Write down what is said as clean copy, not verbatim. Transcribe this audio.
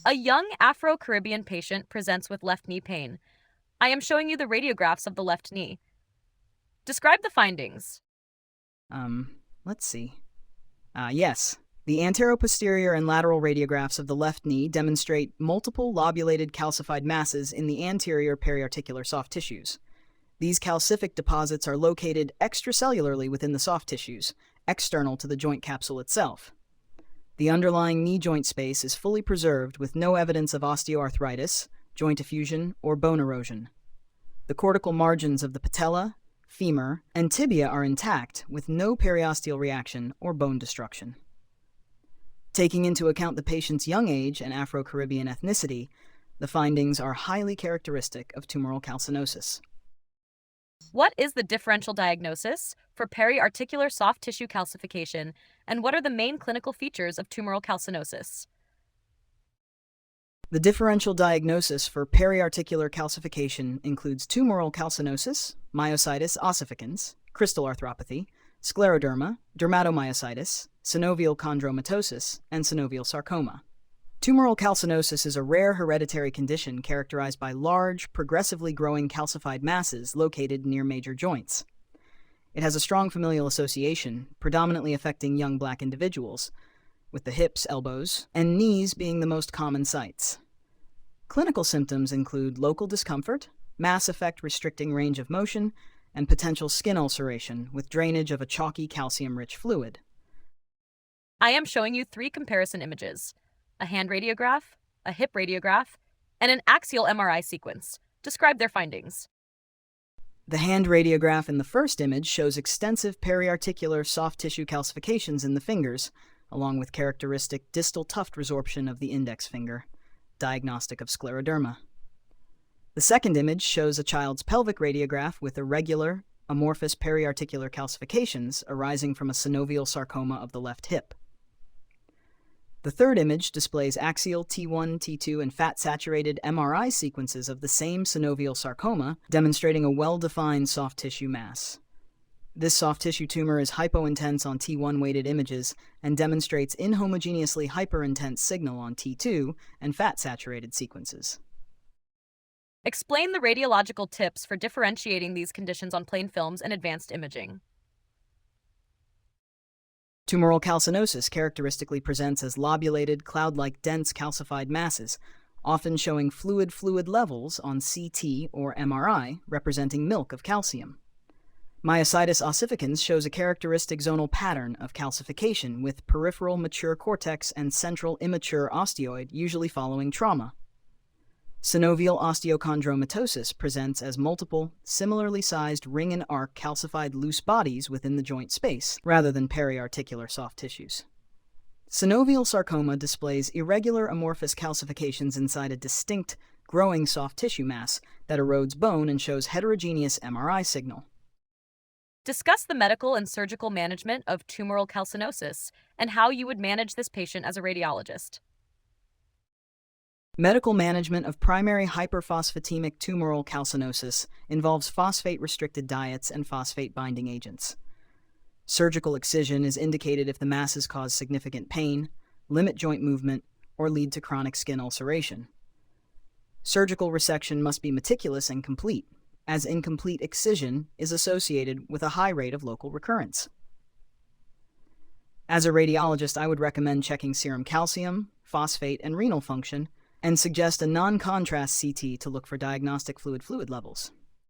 A young Afro-Caribbean patient presents with left knee pain. I am showing you the radiographs of the left knee. Describe the findings. Let's see. Yes. The anteroposterior and lateral radiographs of the left knee demonstrate multiple lobulated calcified masses in the anterior periarticular soft tissues. These calcific deposits are located extracellularly within the soft tissues, external to the joint capsule itself. The underlying knee joint space is fully preserved with no evidence of osteoarthritis, joint effusion, or bone erosion. The cortical margins of the patella, femur, and tibia are intact with no periosteal reaction or bone destruction. Taking into account the patient's young age and Afro-Caribbean ethnicity, the findings are highly characteristic of tumoral calcinosis. What is the differential diagnosis for periarticular soft tissue calcification, and what are the main clinical features of tumoral calcinosis? The differential diagnosis for periarticular calcification includes tumoral calcinosis, myositis ossificans, crystal arthropathy, scleroderma, dermatomyositis, synovial chondromatosis, and synovial sarcoma. Tumoral calcinosis is a rare hereditary condition characterized by large, progressively growing calcified masses located near major joints. It has a strong familial association, predominantly affecting young Black individuals, with the hips, elbows, and knees being the most common sites. Clinical symptoms include local discomfort, mass effect restricting range of motion, and potential skin ulceration with drainage of a chalky calcium-rich fluid. I am showing you 3 comparison images: a hand radiograph, a hip radiograph, and an axial MRI sequence. Describe their findings. The hand radiograph in the first image shows extensive periarticular soft tissue calcifications in the fingers, along with characteristic distal tuft resorption of the index finger, diagnostic of scleroderma. The second image shows a child's pelvic radiograph with irregular, amorphous periarticular calcifications arising from a synovial sarcoma of the left hip. The third image displays axial T1, T2, and fat-saturated MRI sequences of the same synovial sarcoma, demonstrating a well-defined soft tissue mass. This soft tissue tumor is hypointense on T1-weighted images and demonstrates inhomogeneously hyperintense signal on T2 and fat-saturated sequences. Explain the radiological tips for differentiating these conditions on plain films and advanced imaging. Tumoral calcinosis characteristically presents as lobulated, cloud-like dense calcified masses, often showing fluid levels on CT or MRI, representing milk of calcium. Myositis ossificans shows a characteristic zonal pattern of calcification with peripheral mature cortex and central immature osteoid, usually following trauma. Synovial osteochondromatosis presents as multiple, similarly sized ring and arc calcified loose bodies within the joint space, rather than periarticular soft tissues. Synovial sarcoma displays irregular amorphous calcifications inside a distinct, growing soft tissue mass that erodes bone and shows heterogeneous MRI signal. Discuss the medical and surgical management of tumoral calcinosis and how you would manage this patient as a radiologist. Medical management of primary hyperphosphatemic tumoral calcinosis involves phosphate-restricted diets and phosphate-binding agents. Surgical excision is indicated if the masses cause significant pain, limit joint movement, or lead to chronic skin ulceration. Surgical resection must be meticulous and complete, as incomplete excision is associated with a high rate of local recurrence. As a radiologist, I would recommend checking serum calcium, phosphate, and renal function, and suggest a non-contrast CT to look for diagnostic fluid levels.